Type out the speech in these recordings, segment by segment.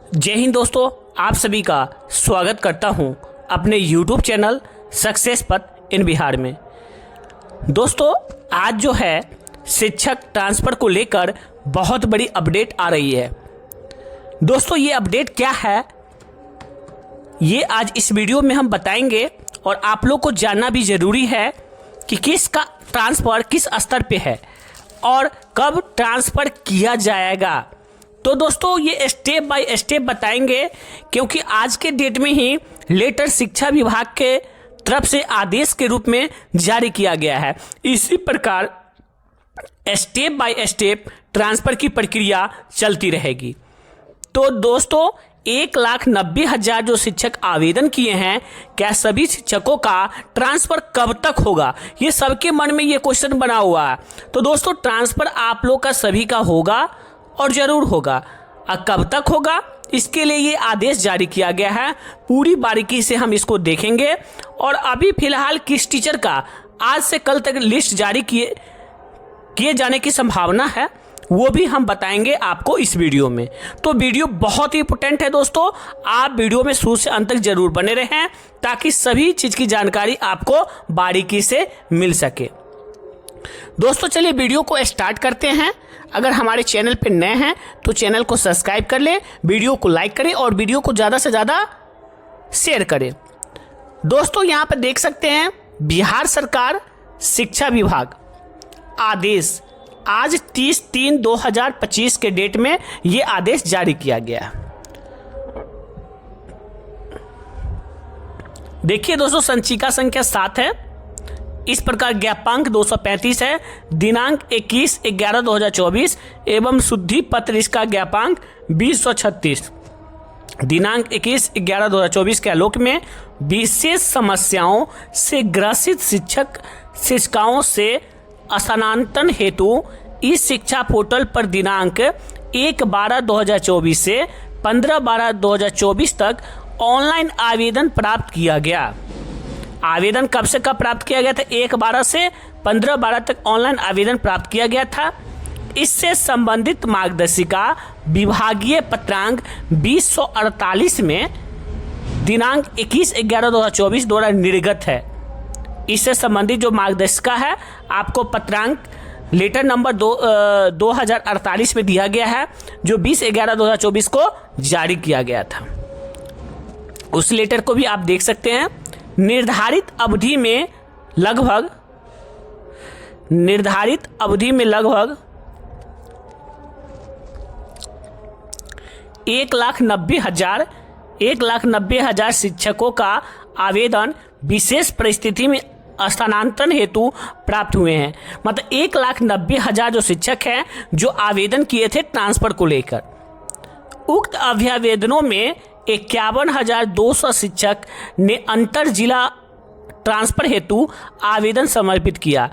जय हिंद दोस्तों, आप सभी का स्वागत करता हूं अपने YouTube चैनल सक्सेस पथ इन बिहार में। दोस्तों, आज जो है शिक्षक ट्रांसफ़र को लेकर बहुत बड़ी अपडेट आ रही है। दोस्तों, ये अपडेट क्या है ये आज इस वीडियो में हम बताएंगे और आप लोग को जानना भी ज़रूरी है कि किसका ट्रांसफ़र किस स्तर पे है और कब ट्रांसफ़र किया जाएगा। तो दोस्तों, ये स्टेप बाय स्टेप बताएंगे क्योंकि आज के डेट में ही लेटर शिक्षा विभाग के तरफ से आदेश के रूप में जारी किया गया है। इसी प्रकार स्टेप बाय स्टेप ट्रांसफ़र की प्रक्रिया चलती रहेगी। तो दोस्तों, 1,90,000 जो शिक्षक आवेदन किए हैं, क्या सभी शिक्षकों का ट्रांसफ़र कब तक होगा? ये सबके मन में ये क्वेश्चन बना हुआ है। तो दोस्तों, ट्रांसफ़र आप लोग का सभी का होगा और ज़रूर होगा। अब कब तक होगा, इसके लिए ये आदेश जारी किया गया है। पूरी बारीकी से हम इसको देखेंगे और अभी फिलहाल किस टीचर का आज से कल तक लिस्ट जारी किए जाने की संभावना है वो भी हम बताएंगे आपको इस वीडियो में। तो वीडियो बहुत ही इंपॉर्टेंट है दोस्तों, आप वीडियो में शुरू से अंत तक जरूर बने रहें ताकि सभी चीज़ की जानकारी आपको बारीकी से मिल सके। दोस्तों, चलिए वीडियो को स्टार्ट करते हैं। अगर हमारे चैनल पर नए हैं तो चैनल को सब्सक्राइब कर लें, वीडियो को लाइक करें और वीडियो को ज़्यादा से ज़्यादा शेयर करें। दोस्तों, यहाँ पर देख सकते हैं बिहार सरकार शिक्षा विभाग आदेश आज 30/3/2025 के डेट में ये आदेश जारी किया गया। देखिए दोस्तों, संचिका संख्या 7 है। इस प्रकार ज्ञापांक 235 है। दिनांक 21/11/2024 एवं शुद्धि पत्र इसका ज्ञापांक 2036। दिनांक 21/11/2024 के आलोक में विशेष समस्याओं से ग्रसित शिक्षिकाओं से स्थानांतरण हेतु इस शिक्षा पोर्टल पर दिनांक 1/12/2024 से 15/12/2024 तक ऑनलाइन आवेदन प्राप्त किया गया। आवेदन कब से कब प्राप्त किया गया था? 1/12 से 15/12 तक ऑनलाइन आवेदन प्राप्त किया गया था। इससे संबंधित मार्गदर्शिका विभागीय पत्रांक 2048 में दिनांक 21/11/2024 द्वारा निर्गत है। इससे संबंधित जो मार्गदर्शिका है आपको पत्रांक लेटर नंबर 2048 में दिया गया है, जो 20/11/2024 को जारी किया गया था। उस लेटर को भी आप देख सकते हैं। निर्धारित अवधि में लगभग 1,90,000 शिक्षकों का आवेदन विशेष परिस्थिति में स्थानांतरण हेतु प्राप्त हुए हैं। मतलब 1,90,000 जो शिक्षक हैं जो आवेदन किए थे ट्रांसफ़र को लेकर। उक्त अभ्यावेदनों में 51,200 शिक्षक ने अंतर जिला ट्रांसफ़र हेतु आवेदन समर्पित किया।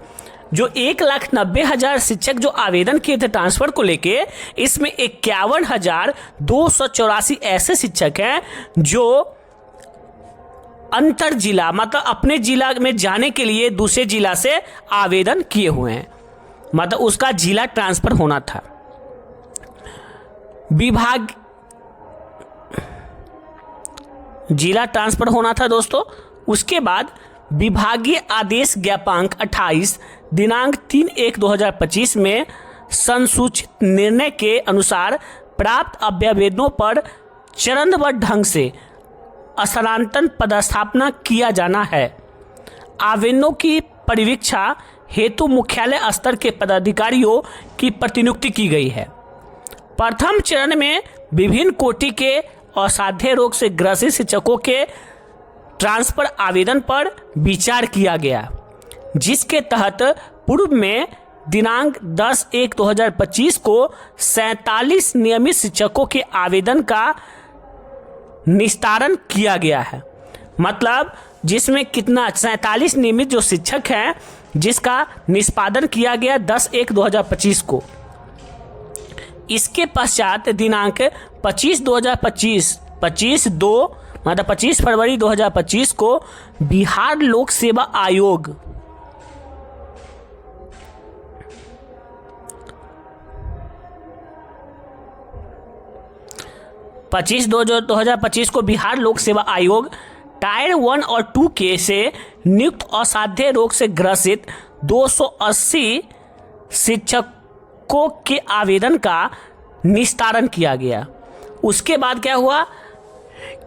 जो 1,90,000 शिक्षक जो आवेदन किए थे ट्रांसफ़र को लेके, इसमें 51,284 ऐसे शिक्षक हैं जो अंतर जिला मतलब अपने जिला में जाने के लिए दूसरे जिला से आवेदन किए हुए हैं। मतलब उसका जिला ट्रांसफ़र होना था। जिला ट्रांसफ़र होना था दोस्तों। उसके बाद विभागीय आदेश ज्ञापांक 28 दिनांक 3/1/2025 में संसूचित निर्णय के अनुसार प्राप्त अभ्यावेदनों पर चरणबद्ध ढंग से स्थानांतरण पदस्थापना किया जाना है। आवेदनों की परिवीक्षा हेतु मुख्यालय स्तर के पदाधिकारियों की प्रतिनियुक्ति की गई है। प्रथम चरण में विभिन्न कोटि के असाध्य रोग से ग्रसित शिक्षकों के ट्रांसफ़र आवेदन पर विचार किया गया, जिसके तहत पूर्व में दिनांक 10/1/2025 को 47 नियमित शिक्षकों के आवेदन का निस्तारण किया गया है। मतलब जिसमें कितना 47 नियमित जो शिक्षक हैं जिसका निष्पादन किया गया 10/1/2025 को। इसके पश्चात दिनांक 25 फरवरी 2025 को बिहार लोक सेवा आयोग 2025 को बिहार लोक सेवा आयोग टायर 1 और 2 के से नियुक्त असाध्य रोग से ग्रसित 280 शिक्षकों के आवेदन का निस्तारण किया गया। उसके बाद क्या हुआ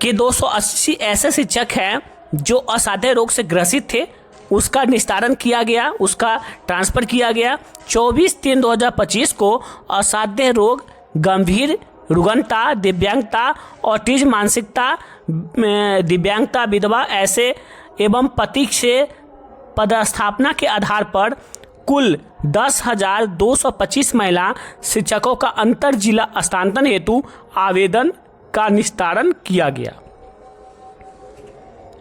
कि 280 ऐसे शिक्षक हैं जो असाध्य रोग से ग्रसित थे, उसका निस्तारण किया गया, उसका ट्रांसफ़र किया गया। 24/3/2025 को असाध्य रोग, गंभीर रुग्णता, दिव्यांगता, ऑटिज्म, मानसिकता, दिव्यांगता, विधवा ऐसे एवं पति से पदस्थापना के आधार पर कुल 10,225 महिला शिक्षकों का अंतर जिला हस्तांतरण हेतु आवेदन का निस्तारण किया गया।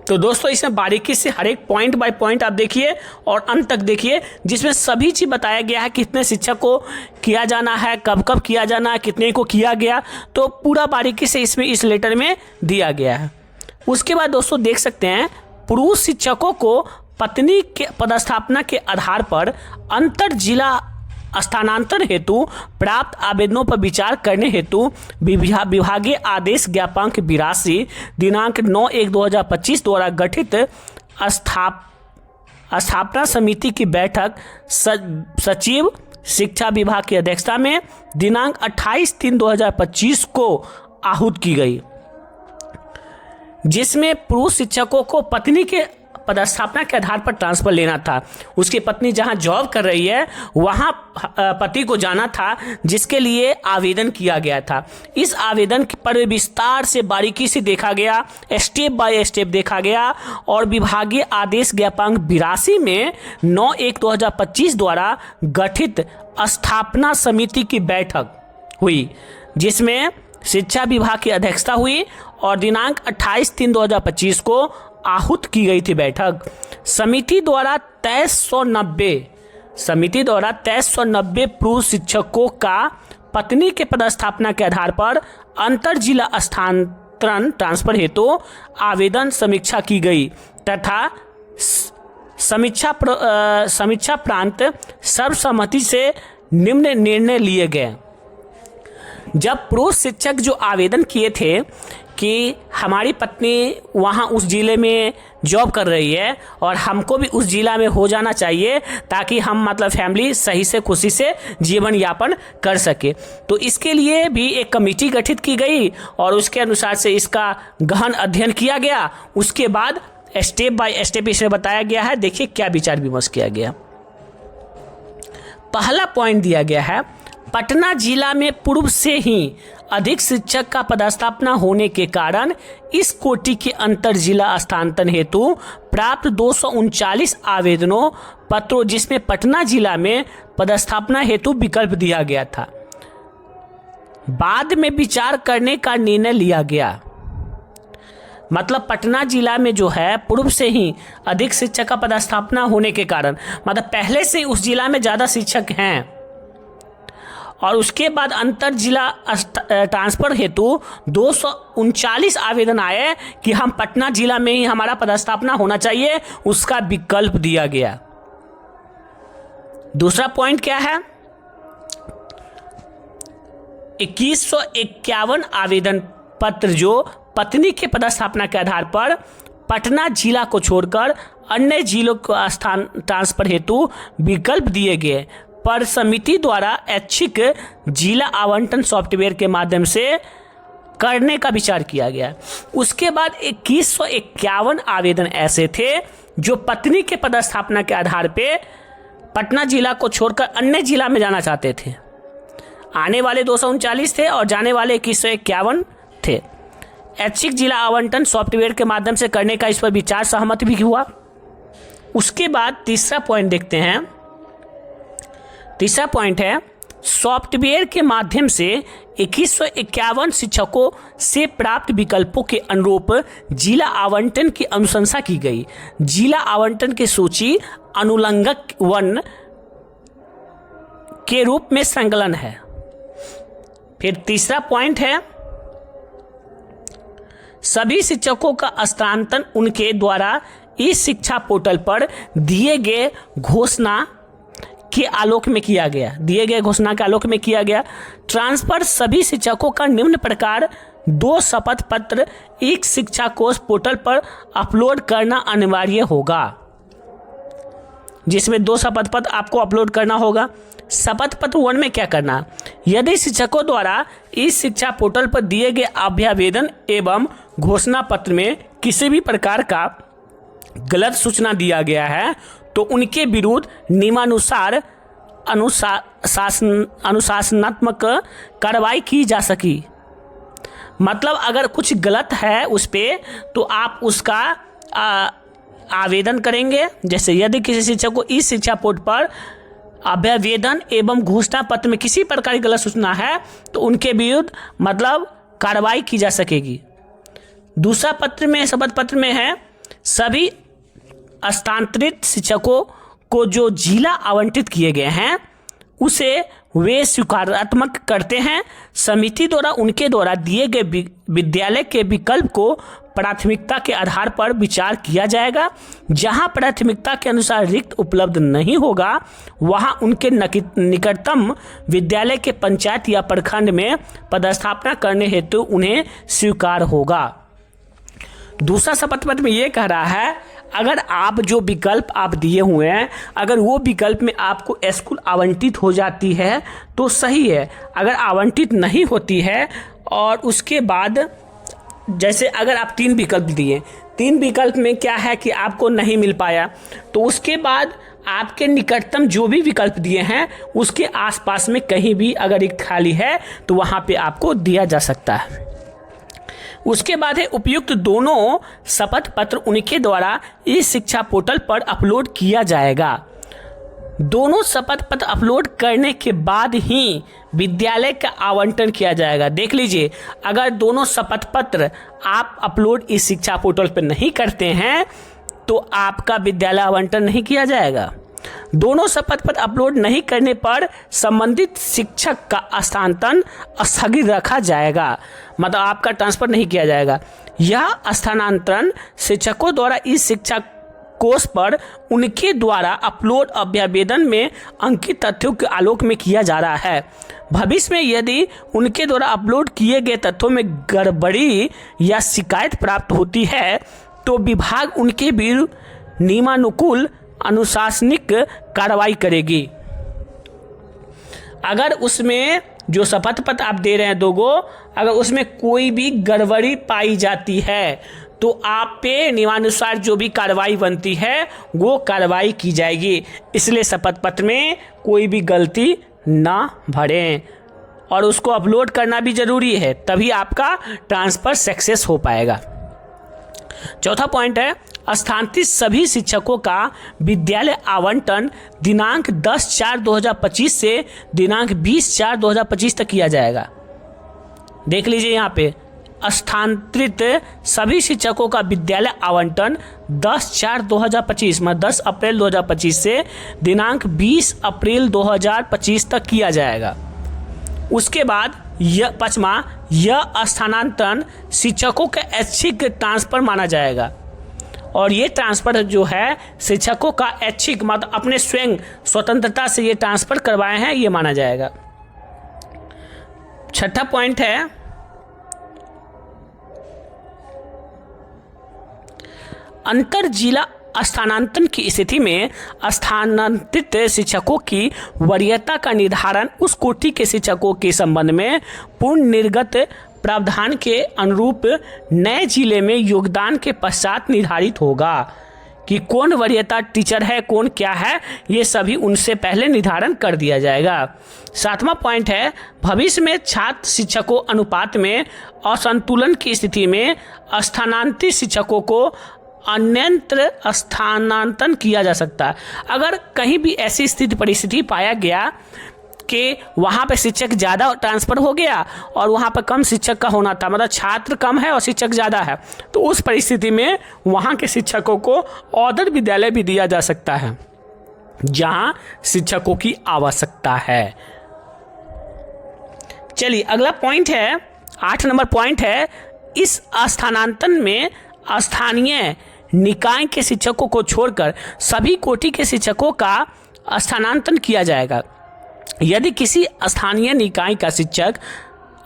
तो दोस्तों इसमें बारीकी से हर एक पॉइंट बाय पॉइंट आप देखिए और अंत तक देखिए, जिसमें सभी चीज़ बताया गया है, कितने शिक्षक को किया जाना है, कब कब किया जाना है, कितने को किया गया, तो पूरा बारीकी से इसमें इस लेटर में दिया गया है। उसके बाद दोस्तों देख सकते हैं, पुरुष शिक्षकों को पत्नी के पदस्थापना के आधार पर अंतर जिला स्थानांतरण हेतु प्राप्त आवेदनों पर विचार करने हेतु विभागीय आदेश ज्ञापांक 82 दिनांक 9/1/2025 द्वारा गठित स्थापना समिति की बैठक सचिव शिक्षा विभाग की अध्यक्षता में दिनांक 28/3/2025 को आहूत की गई, जिसमें पुरुष शिक्षकों को पत्नी के पदस्थापना के आधार पर ट्रांसफर लेना था। उसकी पत्नी जहां जॉब कर रही है वहां पति को जाना था, जिसके लिए आवेदन किया गया था। इस आवेदन पर विस्तार से बारीकी से देखा गया, स्टेप बाय स्टेप देखा गया और विभागीय आदेश ज्ञापांक 82 में 9/1/2025 द्वारा गठित स्थापना समिति की बैठक हुई, जिसमें शिक्षा विभाग की अध्यक्षता हुई और दिनांक 28/3/2025 को आहूत की गई थी बैठक। समिति द्वारा 2390 पुरुष शिक्षकों का पत्नी के पदस्थापना के आधार पर अंतर जिला स्थानांतरण ट्रांसफर हेतु आवेदन समीक्षा की गई तथा समीक्षा प्रांत सर्वसम्मति से निम्न निर्णय लिए गए। जब पुरुष शिक्षक जो आवेदन किए थे कि हमारी पत्नी वहाँ उस ज़िले में जॉब कर रही है और हमको भी उस ज़िला में हो जाना चाहिए ताकि हम मतलब फैमिली सही से खुशी से जीवन यापन कर सके, तो इसके लिए भी एक कमेटी गठित की गई और उसके अनुसार से इसका गहन अध्ययन किया गया। उसके बाद स्टेप बाय स्टेप इसे बताया गया है। देखिए क्या विचार विमर्श किया गया। पहला पॉइंट दिया गया है, पटना जिला में पूर्व से ही अधिक शिक्षक का पदस्थापना होने के कारण इस कोटि के अंतर जिला हस्तांतरण हेतु प्राप्त 239 आवेदनों पत्रों, जिसमें पटना जिला में पदस्थापना हेतु विकल्प दिया गया था, बाद में विचार करने का निर्णय लिया गया। मतलब पटना जिला में जो है पूर्व से ही अधिक शिक्षक का पदस्थापना होने के कारण, मतलब पहले से उस जिला में ज़्यादा शिक्षक हैं और उसके बाद अंतर जिला ट्रांसफर हेतु 239 आवेदन आए कि हम पटना जिला में ही हमारा पदस्थापना होना चाहिए, उसका विकल्प दिया गया। दूसरा पॉइंट क्या है, 2151 आवेदन पत्र जो पत्नी के पदस्थापना के आधार पर पटना जिला को छोड़कर अन्य जिलों को स्थान ट्रांसफर हेतु विकल्प दिए गए, पर समिति द्वारा ऐच्छिक जिला आवंटन सॉफ्टवेयर के माध्यम से करने का विचार किया गया। उसके बाद 2151 आवेदन ऐसे थे जो पत्नी के पदस्थापना के आधार पे पटना जिला को छोड़कर अन्य जिला में जाना चाहते थे। आने वाले 239 थे और जाने वाले 2151 थे। ऐच्छिक जिला आवंटन सॉफ्टवेयर के माध्यम से करने का इस पर विचार सहमत भी हुआ। उसके बाद तीसरा पॉइंट देखते हैं। तीसरा पॉइंट है, सॉफ्टवेयर के माध्यम से 2151 शिक्षकों से प्राप्त विकल्पों के अनुरूप जिला आवंटन की अनुशंसा की गई। जिला आवंटन की सूची अनुलंघक 1 के रूप में संकलन है। फिर तीसरा पॉइंट है, सभी शिक्षकों का हस्तांतरण उनके द्वारा इस शिक्षा पोर्टल पर दिए गए घोषणा के आलोक में किया गया। ट्रांसफर सभी शिक्षकों का निम्न प्रकार 2 शपथ पत्र एक शिक्षा कोष पोर्टल पर अपलोड करना अनिवार्य होगा, जिसमें 2 शपथ पत्र आपको अपलोड करना होगा। शपथ पत्र 1 में क्या करना, यदि शिक्षकों द्वारा इस शिक्षा पोर्टल पर दिए गए अभ्यावेदन एवं घोषणा पत्र में किसी भी प्रकार का गलत सूचना दिया गया है तो उनके विरुद्ध नियमानुसार अनुशासनात्मक कार्रवाई की जा सकी। मतलब अगर कुछ गलत है उस पर तो आप उसका आवेदन करेंगे। जैसे यदि किसी शिक्षक को इस शिक्षा पोर्टल पर अभ्यावेदन एवं घोषणा पत्र में किसी प्रकार की गलत सूचना है तो उनके विरुद्ध मतलब कार्रवाई की जा सकेगी। दूसरा पत्र में शपथ पत्र में है सभी स्थानांतरित शिक्षकों को जो जिला आवंटित किए गए हैं उसे वे स्वीकारात्मक करते हैं। समिति द्वारा उनके द्वारा दिए गए विद्यालय के विकल्प को प्राथमिकता के आधार पर विचार किया जाएगा। जहां प्राथमिकता के अनुसार रिक्त उपलब्ध नहीं होगा वहां उनके निकटतम विद्यालय के पंचायत या प्रखंड में पदस्थापना करने हेतु उन्हें स्वीकार होगा। दूसरा शपथ पत्र में ये कह रहा है अगर आप जो विकल्प आप दिए हुए हैं अगर वो विकल्प में आपको स्कूल आवंटित हो जाती है तो सही है। अगर आवंटित नहीं होती है और उसके बाद जैसे अगर आप 3 विकल्प दिए, 3 विकल्प में क्या है कि आपको नहीं मिल पाया तो उसके बाद आपके निकटतम जो भी विकल्प दिए हैं उसके आसपास में कहीं भी अगर एक खाली है तो वहाँ पे आपको दिया जा सकता है। उसके बाद है उपयुक्त दोनों शपथ पत्र उनके द्वारा इस शिक्षा पोर्टल पर अपलोड किया जाएगा। दोनों शपथ पत्र अपलोड करने के बाद ही विद्यालय का आवंटन किया जाएगा। देख लीजिए अगर दोनों शपथ पत्र आप अपलोड इस शिक्षा पोर्टल पर नहीं करते हैं तो आपका विद्यालय आवंटन नहीं किया जाएगा। दोनों शपथ पत्र अपलोड नहीं करने पर संबंधित शिक्षक का स्थानांतरण स्थगित रखा जाएगा, मतलब आपका ट्रांसफर नहीं किया जाएगा। यह स्थानांतरण शिक्षकों द्वारा इस शिक्षा कोष पर उनके द्वारा अपलोड अभ्यावेदन में अंकित तथ्यों के आलोक में किया जा रहा है। भविष्य में यदि उनके द्वारा अपलोड किए गए तथ्यों में गड़बड़ी या शिकायत प्राप्त होती है तो विभाग उनके विरुद्ध नियमानुकूल अनुशासनिक कार्रवाई करेगी। अगर उसमें जो शपथ पत्र आप दे रहे हैं 2 गो अगर उसमें कोई भी गड़बड़ी पाई जाती है तो आप पे नियमानुसार जो भी कार्रवाई बनती है वो कार्रवाई की जाएगी। इसलिए शपथ पत्र में कोई भी गलती ना भरें और उसको अपलोड करना भी जरूरी है, तभी आपका ट्रांसफ़र सक्सेस हो पाएगा। चौथा पॉइंट है स्थानांतरित सभी शिक्षकों का विद्यालय आवंटन दिनांक 10/4/2025 से दिनांक 20/4/2025 तक किया जाएगा। देख लीजिए यहाँ पे स्थानांतरित सभी शिक्षकों का विद्यालय आवंटन 10/4/2025 मतलब 10 अप्रैल 2025 से दिनांक 20 अप्रैल 2025 तक किया जाएगा। उसके बाद यह 5वां यह स्थानांतरण शिक्षकों का ऐच्छिक ट्रांसफर माना जाएगा और ये ट्रांसफ़र जो है शिक्षकों का ऐच्छिक मतलब अपने स्वयं स्वतंत्रता से ये ट्रांसफ़र करवाए हैं ये माना जाएगा। छठा पॉइंट है अंतर जिला स्थानांतरण की स्थिति में स्थानांतरित शिक्षकों की वरीयता का निर्धारण उस कोटि के शिक्षकों के संबंध में पूर्ण निर्गत प्रावधान के अनुरूप नए जिले में योगदान के पश्चात निर्धारित होगा कि कौन वरीयता टीचर है कौन क्या है ये सभी उनसे पहले निर्धारण कर दिया जाएगा। 7वां पॉइंट है भविष्य में छात्र शिक्षकों अनुपात में असंतुलन की स्थिति में स्थानांतरित शिक्षकों को अन्यत्र स्थानांतरण किया जा सकता है। अगर कहीं भी ऐसी स्थिति परिस्थिति पाया गया कि वहाँ पे शिक्षक ज़्यादा ट्रांसफ़र हो गया और वहाँ पर कम शिक्षक का होना था, मतलब छात्र कम है और शिक्षक ज़्यादा है, तो उस परिस्थिति में वहाँ के शिक्षकों को अदर विद्यालय भी दिया जा सकता है जहाँ शिक्षकों की आवश्यकता है। चलिए अगला पॉइंट है 8 नंबर पॉइंट है इस स्थानांतरण में स्थानीय निकाय के शिक्षकों को छोड़कर सभी कोटि के शिक्षकों का स्थानांतरण किया जाएगा। यदि किसी स्थानीय निकाय का शिक्षक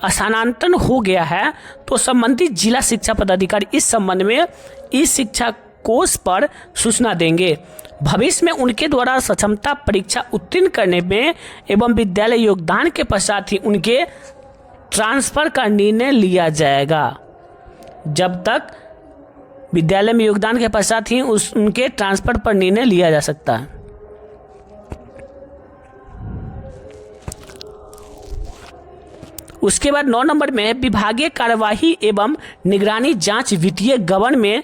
स्थानांतरण हो गया है तो संबंधित जिला शिक्षा पदाधिकारी इस संबंध में इस शिक्षा कोष पर सूचना देंगे। भविष्य में उनके द्वारा सक्षमता परीक्षा उत्तीर्ण करने में एवं विद्यालय योगदान के पश्चात ही उनके ट्रांसफर का निर्णय लिया जाएगा। जब तक विद्यालय में योगदान के पश्चात ही उनके ट्रांसफर पर निर्णय लिया जा सकता है। उसके बाद 9 नंबर में विभागीय कार्यवाही एवं निगरानी जांच वित्तीय गबन में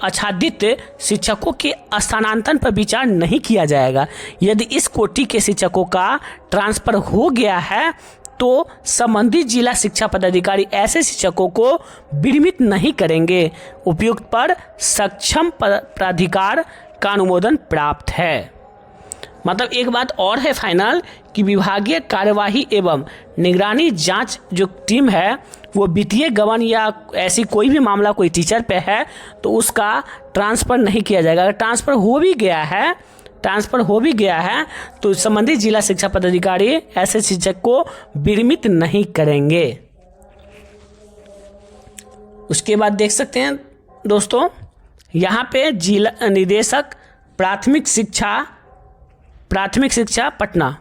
आच्छादित शिक्षकों के स्थानांतरण पर विचार नहीं किया जाएगा। यदि इस कोटि के शिक्षकों का ट्रांसफर हो गया है तो संबंधित जिला शिक्षा पदाधिकारी ऐसे शिक्षकों को विनियमित नहीं करेंगे। उपयुक्त पर सक्षम प्राधिकार का अनुमोदन प्राप्त है। मतलब एक बात और है फाइनल कि विभागीय कार्यवाही एवं निगरानी जांच जो टीम है वो वित्तीय गबन या ऐसी कोई भी मामला कोई टीचर पे है तो उसका ट्रांसफ़र नहीं किया जाएगा। अगर ट्रांसफ़र हो भी गया है तो संबंधित जिला शिक्षा पदाधिकारी ऐसे शिक्षक को विनियमित नहीं करेंगे। उसके बाद देख सकते हैं दोस्तों, यहाँ पे जिला निदेशक प्राथमिक शिक्षा पटना,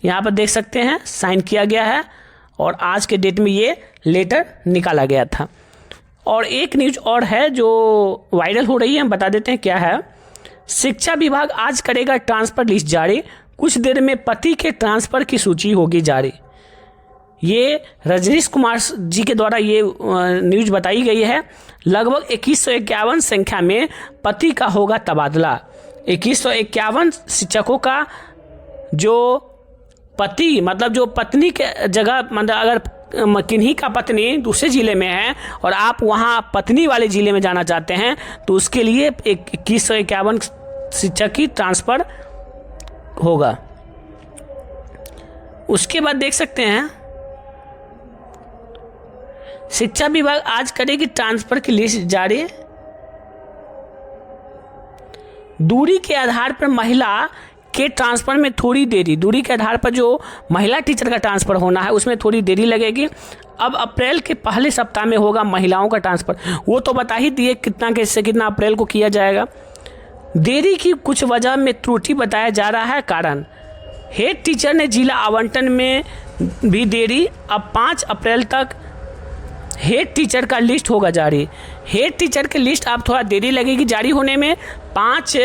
यहाँ पर देख सकते हैं साइन किया गया है और आज के डेट में ये लेटर निकाला गया था। और एक न्यूज़ और है जो वायरल हो रही है, हम बता देते हैं क्या है। शिक्षा विभाग आज करेगा ट्रांसफ़र लिस्ट जारी, कुछ देर में पति के ट्रांसफ़र की सूची होगी जारी। ये रजनीश कुमार जी के द्वारा ये न्यूज़ बताई गई है। लगभग 2151 संख्या में पति का होगा तबादला। 2151 शिक्षकों का जो पति मतलब जो पत्नी के जगह मतलब अगर किन्हीं का पत्नी दूसरे ज़िले में है और आप वहाँ पत्नी वाले ज़िले में जाना चाहते हैं तो उसके लिए 2151 शिक्षक की ट्रांसफ़र होगा। उसके बाद देख सकते हैं शिक्षा विभाग आज करेगी ट्रांसफ़र की लिस्ट जारी। दूरी के आधार पर महिला के ट्रांसफ़र में थोड़ी देरी, दूरी के आधार पर जो महिला टीचर का ट्रांसफ़र होना है उसमें थोड़ी देरी लगेगी। अब अप्रैल के पहले सप्ताह में होगा महिलाओं का ट्रांसफ़र, वो तो बता ही दिए कितना अप्रैल को किया जाएगा। देरी की कुछ वजह में त्रुटि बताया जा रहा है कारण। हेड टीचर ने जिला आवंटन में भी देरी। अब 5 अप्रैल तक हेड टीचर का लिस्ट होगा जारी। हेड टीचर की लिस्ट अब थोड़ा देरी लगेगी जारी होने में। 5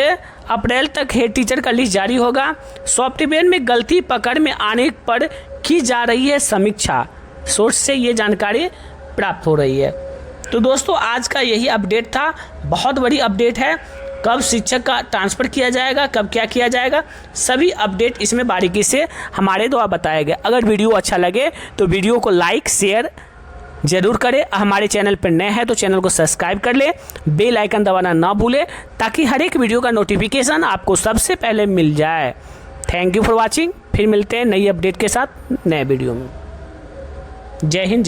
अप्रैल तक हेड टीचर का लिस्ट जारी होगा। सॉफ्टवेयर में गलती पकड़ में आने पर की जा रही है समीक्षा, सोर्स से ये जानकारी प्राप्त हो रही है। तो दोस्तों आज का यही अपडेट था, बहुत बड़ी अपडेट है। कब शिक्षक का ट्रांसफ़र किया जाएगा, कब क्या किया जाएगा, सभी अपडेट इसमें बारीकी से हमारे द्वारा बताया गया। अगर वीडियो अच्छा लगे तो वीडियो को लाइक शेयर जरूर करें। हमारे चैनल पर नए हैं तो चैनल को सब्सक्राइब कर ले, बेल आइकन दबाना ना भूलें ताकि हर एक वीडियो का नोटिफिकेशन आपको सबसे पहले मिल जाए। Thank you for watching. फिर मिलते हैं नई अपडेट के साथ नए वीडियो में। जय हिंद।